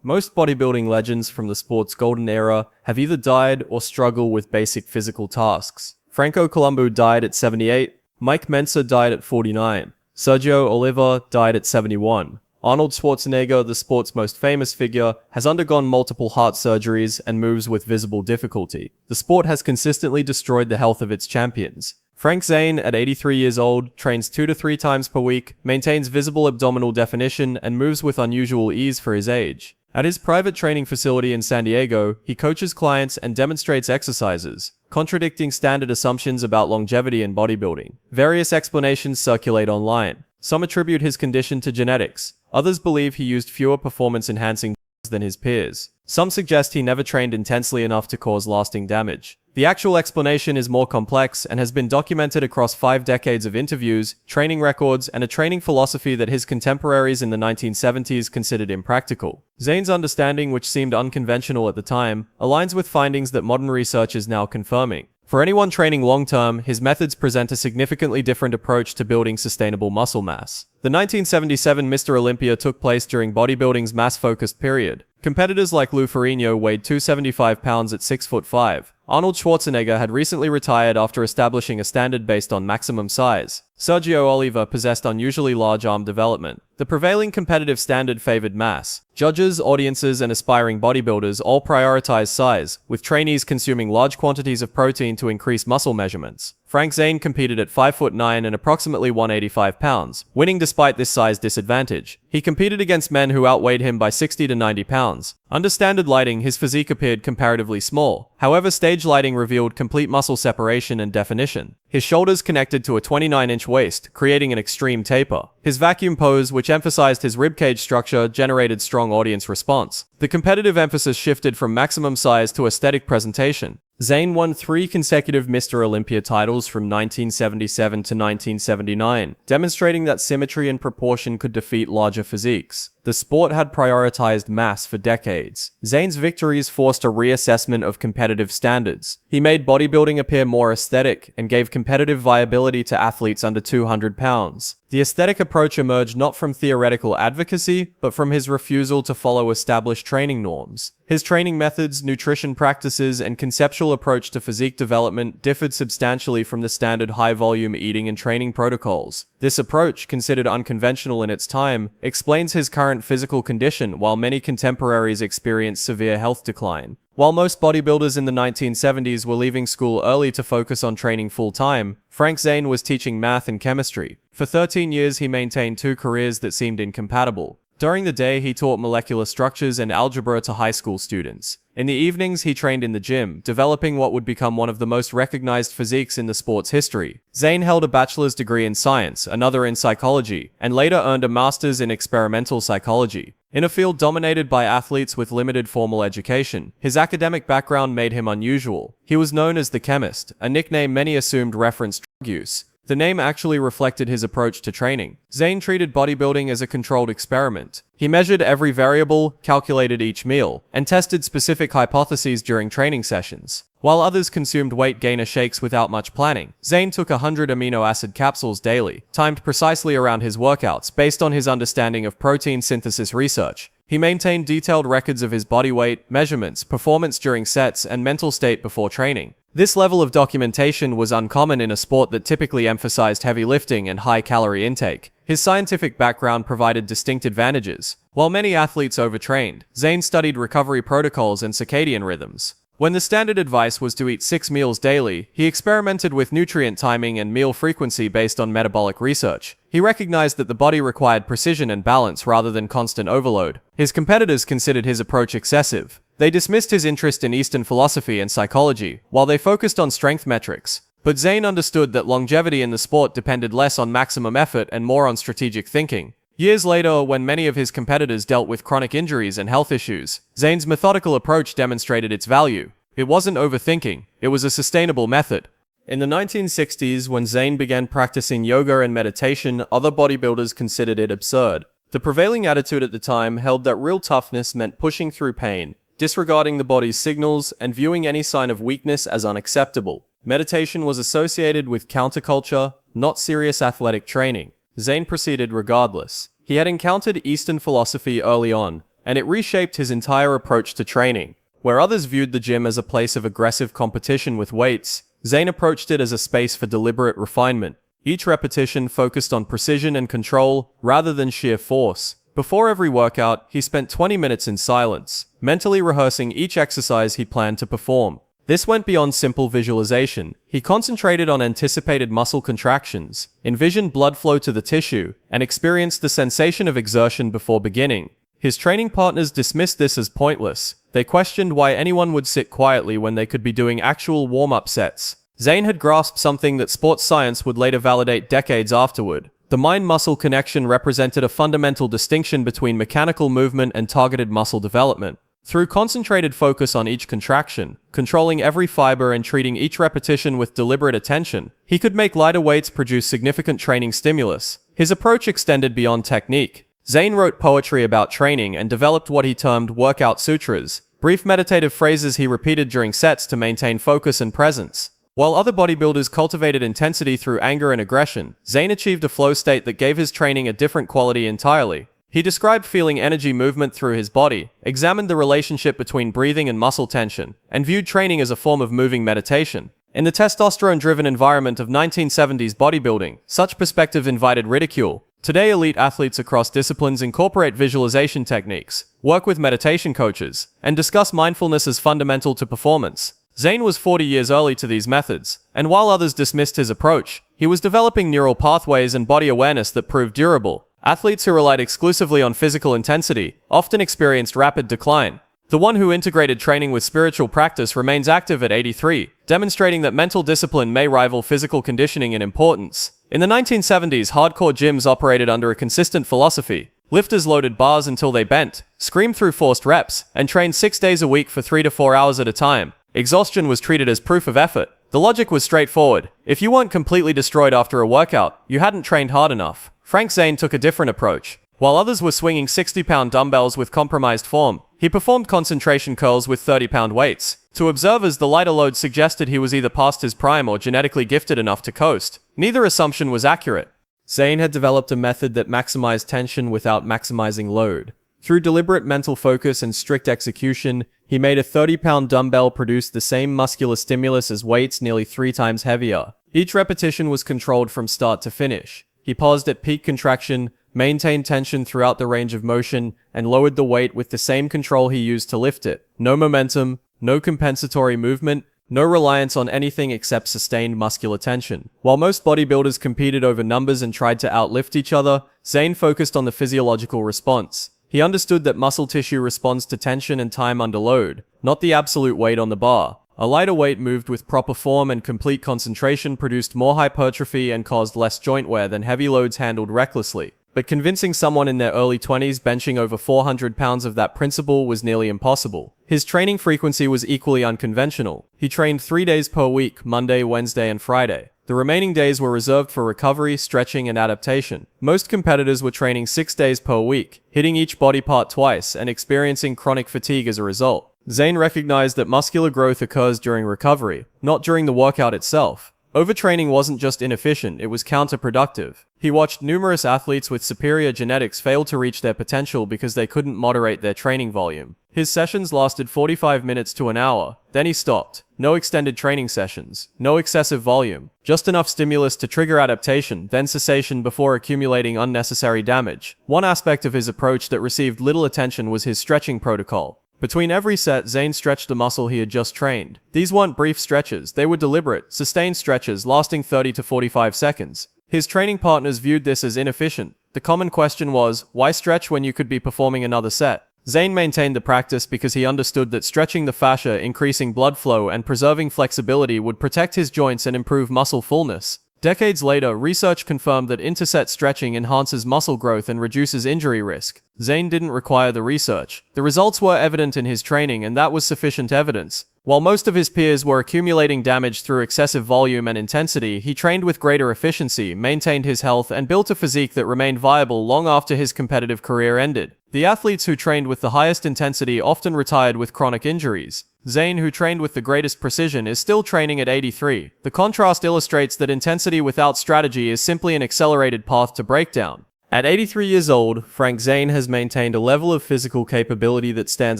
Most bodybuilding legends from the sport's golden era have either died or struggle with basic physical tasks. Franco Columbu died at 78, Mike Mensa died at 49, Sergio Oliva died at 71. Arnold Schwarzenegger, the sport's most famous figure, has undergone multiple heart surgeries and moves with visible difficulty. The sport has consistently destroyed the health of its champions. Frank Zane, at 83 years old, trains 2 to 3 times per week, maintains visible abdominal definition, and moves with unusual ease for his age. At his private training facility in San Diego, he coaches clients and demonstrates exercises, contradicting standard assumptions about longevity in bodybuilding. Various explanations circulate online. Some attribute his condition to genetics. Others believe he used fewer performance-enhancing drugs than his peers. Some suggest he never trained intensely enough to cause lasting damage. The actual explanation is more complex and has been documented across 5 decades of interviews, training records, and a training philosophy that his contemporaries in the 1970s considered impractical. Zane's understanding, which seemed unconventional at the time, aligns with findings that modern research is now confirming. For anyone training long-term, his methods present a significantly different approach to building sustainable muscle mass. The 1977 Mr. Olympia took place during bodybuilding's mass-focused period. Competitors like Lou Ferrigno weighed 275 pounds at 6'5". Arnold Schwarzenegger had recently retired after establishing a standard based on maximum size. Sergio Oliva possessed unusually large arm development. The prevailing competitive standard favored mass. Judges, audiences, and aspiring bodybuilders all prioritize size, with trainees consuming large quantities of protein to increase muscle measurements. Frank Zane competed at 5'9" and approximately 185 pounds, winning despite this size disadvantage. He competed against men who outweighed him by 60 to 90 pounds. Under standard lighting, his physique appeared comparatively small. However, stage lighting revealed complete muscle separation and definition. His shoulders connected to a 29-inch waist, creating an extreme taper. His vacuum pose, which emphasized his ribcage structure, generated strong audience response. The competitive emphasis shifted from maximum size to aesthetic presentation. Zane won 3 consecutive Mr. Olympia titles from 1977 to 1979, demonstrating that symmetry and proportion could defeat larger physiques. The sport had prioritized mass for decades. Zane's victories forced a reassessment of competitive standards. He made bodybuilding appear more aesthetic and gave competitive viability to athletes under 200 pounds. The aesthetic approach emerged not from theoretical advocacy, but from his refusal to follow established training norms. His training methods, nutrition practices, and conceptual approach to physique development differed substantially from the standard high-volume eating and training protocols. This approach, considered unconventional in its time, explains his current physical condition, while many contemporaries experienced severe health decline. While most bodybuilders in the 1970s were leaving school early to focus on training full-time, Frank Zane was teaching math and chemistry. For 13 years, he maintained 2 careers that seemed incompatible. During the day, he taught molecular structures and algebra to high school students. In the evenings, he trained in the gym, developing what would become one of the most recognized physiques in the sport's history. Zane held a bachelor's degree in science, another in psychology, and later earned a master's in experimental psychology. In a field dominated by athletes with limited formal education, his academic background made him unusual. He was known as the chemist, a nickname many assumed referenced drug use. The name actually reflected his approach to training. Zane treated bodybuilding as a controlled experiment. He measured every variable, calculated each meal, and tested specific hypotheses during training sessions. While others consumed weight gainer shakes without much planning, Zane took 100 amino acid capsules daily, timed precisely around his workouts based on his understanding of protein synthesis research. He maintained detailed records of his body weight, measurements, performance during sets, and mental state before training. This level of documentation was uncommon in a sport that typically emphasized heavy lifting and high calorie intake. His scientific background provided distinct advantages. While many athletes overtrained, Zane studied recovery protocols and circadian rhythms. When the standard advice was to eat 6 meals daily, he experimented with nutrient timing and meal frequency based on metabolic research. He recognized that the body required precision and balance rather than constant overload. His competitors considered his approach excessive. They dismissed his interest in Eastern philosophy and psychology, while they focused on strength metrics. But Zane understood that longevity in the sport depended less on maximum effort and more on strategic thinking. Years later, when many of his competitors dealt with chronic injuries and health issues, Zane's methodical approach demonstrated its value. It wasn't overthinking, it was a sustainable method. In the 1960s, when Zane began practicing yoga and meditation, other bodybuilders considered it absurd. The prevailing attitude at the time held that real toughness meant pushing through pain, disregarding the body's signals, and viewing any sign of weakness as unacceptable. Meditation was associated with counterculture, not serious athletic training. Zane proceeded regardless. He had encountered Eastern philosophy early on, and it reshaped his entire approach to training. Where others viewed the gym as a place of aggressive competition with weights, Zane approached it as a space for deliberate refinement. Each repetition focused on precision and control, rather than sheer force. Before every workout, he spent 20 minutes in silence, mentally rehearsing each exercise he planned to perform. This went beyond simple visualization. He concentrated on anticipated muscle contractions, envisioned blood flow to the tissue, and experienced the sensation of exertion before beginning. His training partners dismissed this as pointless. They questioned why anyone would sit quietly when they could be doing actual warm-up sets. Zane had grasped something that sports science would later validate decades afterward. The mind-muscle connection represented a fundamental distinction between mechanical movement and targeted muscle development. Through concentrated focus on each contraction, controlling every fiber and treating each repetition with deliberate attention, he could make lighter weights produce significant training stimulus. His approach extended beyond technique. Zane wrote poetry about training and developed what he termed workout sutras, brief meditative phrases he repeated during sets to maintain focus and presence. While other bodybuilders cultivated intensity through anger and aggression, Zane achieved a flow state that gave his training a different quality entirely. He described feeling energy movement through his body, examined the relationship between breathing and muscle tension, and viewed training as a form of moving meditation. In the testosterone-driven environment of 1970s bodybuilding, such perspective invited ridicule. Today, elite athletes across disciplines incorporate visualization techniques, work with meditation coaches, and discuss mindfulness as fundamental to performance. Zane was 40 years early to these methods, and while others dismissed his approach, he was developing neural pathways and body awareness that proved durable. Athletes who relied exclusively on physical intensity often experienced rapid decline. The one who integrated training with spiritual practice remains active at 83, demonstrating that mental discipline may rival physical conditioning in importance. In the 1970s, hardcore gyms operated under a consistent philosophy. Lifters loaded bars until they bent, screamed through forced reps, and trained 6 days a week for 3 to 4 hours at a time. Exhaustion was treated as proof of effort. The logic was straightforward. If you weren't completely destroyed after a workout, you hadn't trained hard enough. Frank Zane took a different approach. While others were swinging 60-pound dumbbells with compromised form, he performed concentration curls with 30-pound weights. To observers, the lighter load suggested he was either past his prime or genetically gifted enough to coast. Neither assumption was accurate. Zane had developed a method that maximized tension without maximizing load. Through deliberate mental focus and strict execution, he made a 30-pound dumbbell produce the same muscular stimulus as weights nearly 3 times heavier. Each repetition was controlled from start to finish. He paused at peak contraction, maintained tension throughout the range of motion, and lowered the weight with the same control he used to lift it. No momentum, no compensatory movement, no reliance on anything except sustained muscular tension. While most bodybuilders competed over numbers and tried to outlift each other, Zane focused on the physiological response. He understood that muscle tissue responds to tension and time under load, not the absolute weight on the bar. A lighter weight moved with proper form and complete concentration produced more hypertrophy and caused less joint wear than heavy loads handled recklessly. But convincing someone in their early 20s benching over 400 pounds of that principle was nearly impossible. His training frequency was equally unconventional. He trained 3 days per week, Monday, Wednesday, and Friday. The remaining days were reserved for recovery, stretching, and adaptation. Most competitors were training 6 days per week, hitting each body part twice, and experiencing chronic fatigue as a result. Zane recognized that muscular growth occurs during recovery, not during the workout itself. Overtraining wasn't just inefficient, it was counterproductive. He watched numerous athletes with superior genetics fail to reach their potential because they couldn't moderate their training volume. His sessions lasted 45 minutes to an hour, then he stopped. No extended training sessions, no excessive volume, just enough stimulus to trigger adaptation, then cessation before accumulating unnecessary damage. One aspect of his approach that received little attention was his stretching protocol. Between every set, Zane stretched the muscle he had just trained. These weren't brief stretches, they were deliberate, sustained stretches lasting 30 to 45 seconds. His training partners viewed this as inefficient. The common question was, why stretch when you could be performing another set? Zane maintained the practice because he understood that stretching the fascia, increasing blood flow, and preserving flexibility would protect his joints and improve muscle fullness. Decades later, research confirmed that interset stretching enhances muscle growth and reduces injury risk. Zane didn't require the research. The results were evident in his training, and that was sufficient evidence. While most of his peers were accumulating damage through excessive volume and intensity, he trained with greater efficiency, maintained his health, and built a physique that remained viable long after his competitive career ended. The athletes who trained with the highest intensity often retired with chronic injuries. Zane, who trained with the greatest precision, is still training at 83. The contrast illustrates that intensity without strategy is simply an accelerated path to breakdown. At 83 years old, Frank Zane has maintained a level of physical capability that stands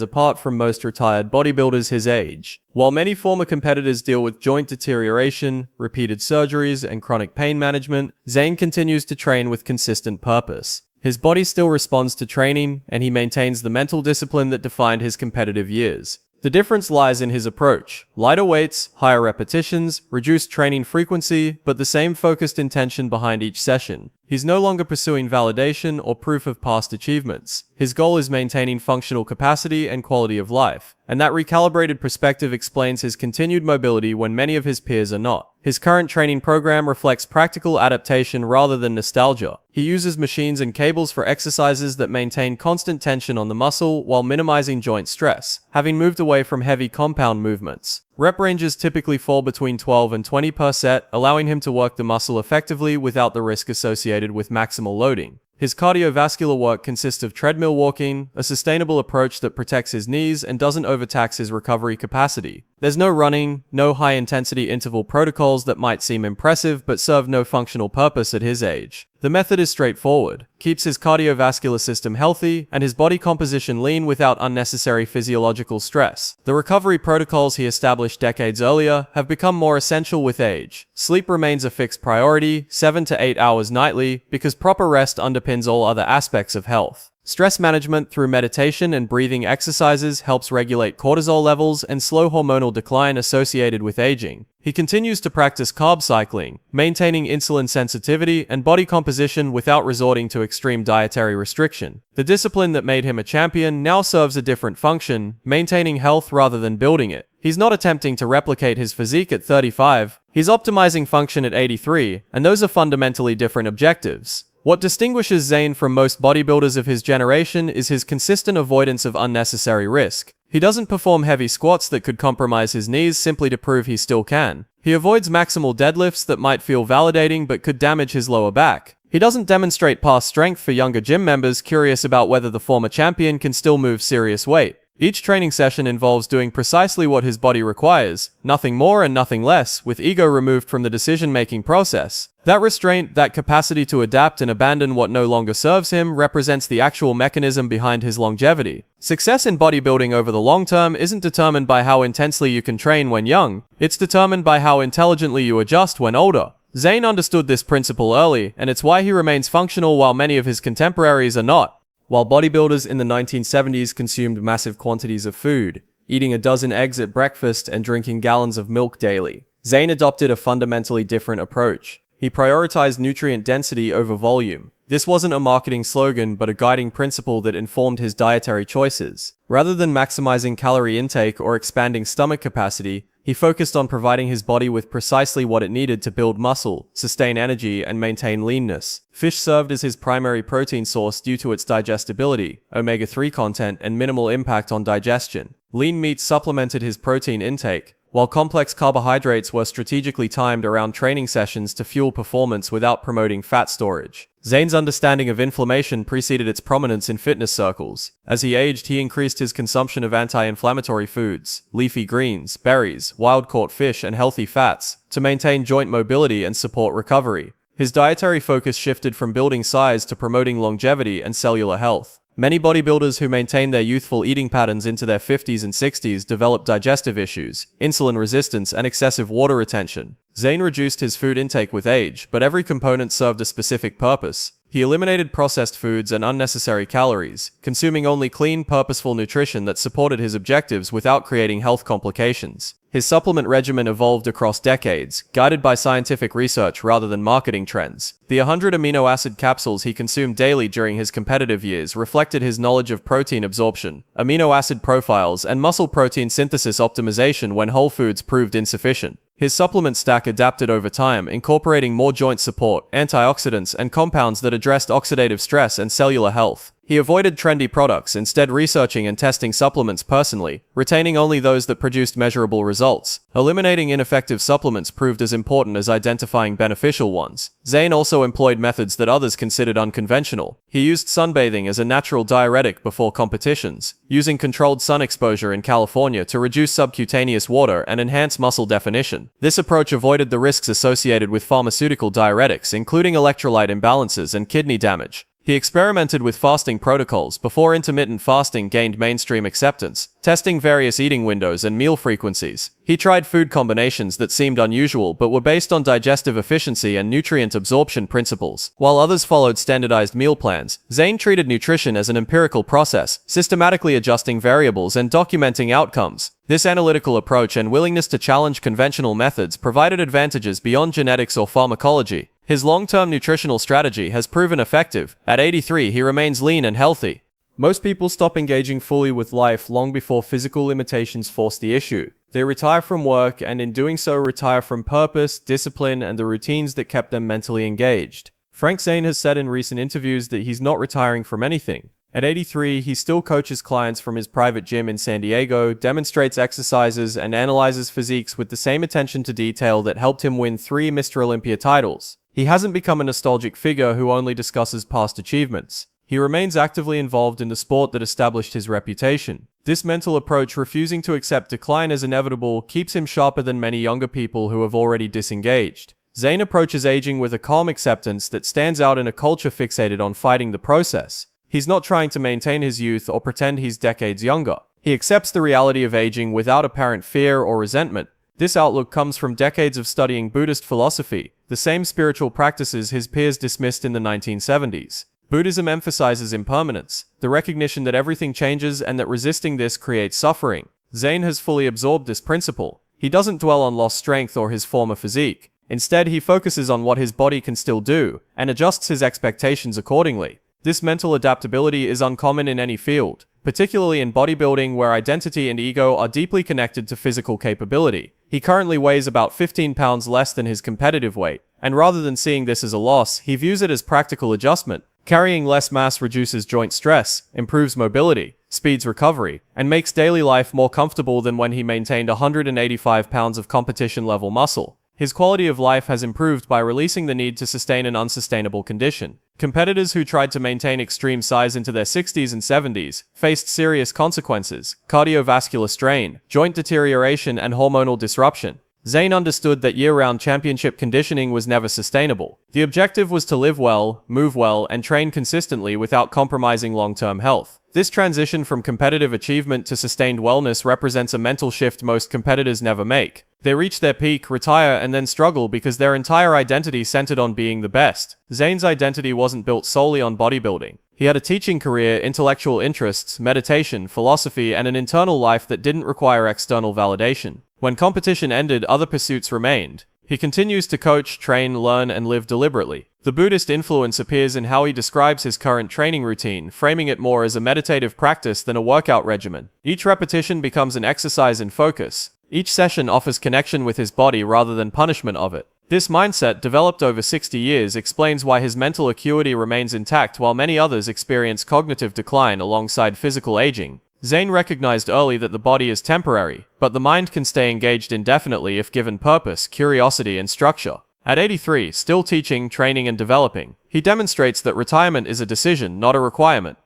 apart from most retired bodybuilders his age. While many former competitors deal with joint deterioration, repeated surgeries, and chronic pain management, Zane continues to train with consistent purpose. His body still responds to training, and he maintains the mental discipline that defined his competitive years. The difference lies in his approach. Lighter weights, higher repetitions, reduced training frequency, but the same focused intention behind each session. He's no longer pursuing validation or proof of past achievements. His goal is maintaining functional capacity and quality of life, and that recalibrated perspective explains his continued mobility when many of his peers are not. His current training program reflects practical adaptation rather than nostalgia. He uses machines and cables for exercises that maintain constant tension on the muscle while minimizing joint stress, having moved away from heavy compound movements. Rep ranges typically fall between 12 and 20 per set, allowing him to work the muscle effectively without the risk associated with maximal loading. His cardiovascular work consists of treadmill walking, a sustainable approach that protects his knees and doesn't overtax his recovery capacity. There's no running, no high-intensity interval protocols that might seem impressive but serve no functional purpose at his age. The method is straightforward, keeps his cardiovascular system healthy, and his body composition lean without unnecessary physiological stress. The recovery protocols he established decades earlier have become more essential with age. Sleep remains a fixed priority, 7 to 8 hours nightly, because proper rest underpins all other aspects of health. Stress management through meditation and breathing exercises helps regulate cortisol levels and slow hormonal decline associated with aging. He continues to practice carb cycling, maintaining insulin sensitivity and body composition without resorting to extreme dietary restriction. The discipline that made him a champion now serves a different function, maintaining health rather than building it. He's not attempting to replicate his physique at 35, he's optimizing function at 83, and those are fundamentally different objectives. What distinguishes Zane from most bodybuilders of his generation is his consistent avoidance of unnecessary risk. He doesn't perform heavy squats that could compromise his knees simply to prove he still can. He avoids maximal deadlifts that might feel validating but could damage his lower back. He doesn't demonstrate past strength for younger gym members curious about whether the former champion can still move serious weight. Each training session involves doing precisely what his body requires, nothing more and nothing less, with ego removed from the decision-making process. That restraint, that capacity to adapt and abandon what no longer serves him, represents the actual mechanism behind his longevity. Success in bodybuilding over the long term isn't determined by how intensely you can train when young, it's determined by how intelligently you adjust when older. Zane understood this principle early, and it's why he remains functional while many of his contemporaries are not. While bodybuilders in the 1970s consumed massive quantities of food, eating a dozen eggs at breakfast and drinking gallons of milk daily, Zane adopted a fundamentally different approach. He prioritized nutrient density over volume. This wasn't a marketing slogan, but a guiding principle that informed his dietary choices. Rather than maximizing calorie intake or expanding stomach capacity, he focused on providing his body with precisely what it needed to build muscle, sustain energy, and maintain leanness. Fish served as his primary protein source due to its digestibility, omega-3 content, and minimal impact on digestion. Lean meat supplemented his protein intake, while complex carbohydrates were strategically timed around training sessions to fuel performance without promoting fat storage. Zane's understanding of inflammation preceded its prominence in fitness circles. As he aged, he increased his consumption of anti-inflammatory foods, leafy greens, berries, wild-caught fish, and healthy fats, to maintain joint mobility and support recovery. His dietary focus shifted from building size to promoting longevity and cellular health. Many bodybuilders who maintain their youthful eating patterns into their 50s and 60s develop digestive issues, insulin resistance, and excessive water retention. Zane reduced his food intake with age, but every component served a specific purpose. He eliminated processed foods and unnecessary calories, consuming only clean, purposeful nutrition that supported his objectives without creating health complications. His supplement regimen evolved across decades, guided by scientific research rather than marketing trends. The 100 amino acid capsules he consumed daily during his competitive years reflected his knowledge of protein absorption, amino acid profiles, and muscle protein synthesis optimization when whole foods proved insufficient. His supplement stack adapted over time, incorporating more joint support, antioxidants, and compounds that addressed oxidative stress and cellular health. He avoided trendy products, instead researching and testing supplements personally, retaining only those that produced measurable results. Eliminating ineffective supplements proved as important as identifying beneficial ones. Zane also employed methods that others considered unconventional. He used sunbathing as a natural diuretic before competitions, using controlled sun exposure in California to reduce subcutaneous water and enhance muscle definition. This approach avoided the risks associated with pharmaceutical diuretics, including electrolyte imbalances and kidney damage. He experimented with fasting protocols before intermittent fasting gained mainstream acceptance, testing various eating windows and meal frequencies. He tried food combinations that seemed unusual but were based on digestive efficiency and nutrient absorption principles. While others followed standardized meal plans, Zane treated nutrition as an empirical process, systematically adjusting variables and documenting outcomes. This analytical approach and willingness to challenge conventional methods provided advantages beyond genetics or pharmacology. His long-term nutritional strategy has proven effective. At 83, he remains lean and healthy. Most people stop engaging fully with life long before physical limitations force the issue. They retire from work and in doing so retire from purpose, discipline, and the routines that kept them mentally engaged. Frank Zane has said in recent interviews that he's not retiring from anything. At 83, he still coaches clients from his private gym in San Diego, demonstrates exercises, and analyzes physiques with the same attention to detail that helped him win 3 Mr. Olympia titles. He hasn't become a nostalgic figure who only discusses past achievements. He remains actively involved in the sport that established his reputation. This mental approach, refusing to accept decline as inevitable, keeps him sharper than many younger people who have already disengaged. Zane approaches aging with a calm acceptance that stands out in a culture fixated on fighting the process. He's not trying to maintain his youth or pretend he's decades younger. He accepts the reality of aging without apparent fear or resentment. This outlook comes from decades of studying Buddhist philosophy, the same spiritual practices his peers dismissed in the 1970s. Buddhism emphasizes impermanence, the recognition that everything changes and that resisting this creates suffering. Zane has fully absorbed this principle. He doesn't dwell on lost strength or his former physique. Instead, he focuses on what his body can still do, and adjusts his expectations accordingly. This mental adaptability is uncommon in any field, particularly in bodybuilding where identity and ego are deeply connected to physical capability. He currently weighs about 15 pounds less than his competitive weight, and rather than seeing this as a loss, he views it as practical adjustment. Carrying less mass reduces joint stress, improves mobility, speeds recovery, and makes daily life more comfortable than when he maintained 185 pounds of competition-level muscle. His quality of life has improved by releasing the need to sustain an unsustainable condition. Competitors who tried to maintain extreme size into their 60s and 70s faced serious consequences: cardiovascular strain, joint deterioration, and hormonal disruption. Zane understood that year-round championship conditioning was never sustainable. The objective was to live well, move well, and train consistently without compromising long-term health. This transition from competitive achievement to sustained wellness represents a mental shift most competitors never make. They reach their peak, retire, and then struggle because their entire identity centered on being the best. Zane's identity wasn't built solely on bodybuilding. He had a teaching career, intellectual interests, meditation, philosophy, and an internal life that didn't require external validation. When competition ended, other pursuits remained. He continues to coach, train, learn, and live deliberately. The Buddhist influence appears in how he describes his current training routine, framing it more as a meditative practice than a workout regimen. Each repetition becomes an exercise in focus. Each session offers connection with his body rather than punishment of it. This mindset, developed over 60 years, explains why his mental acuity remains intact while many others experience cognitive decline alongside physical aging. Zane recognized early that the body is temporary, but the mind can stay engaged indefinitely if given purpose, curiosity, and structure. At 83, still teaching, training, and developing, he demonstrates that retirement is a decision, not a requirement.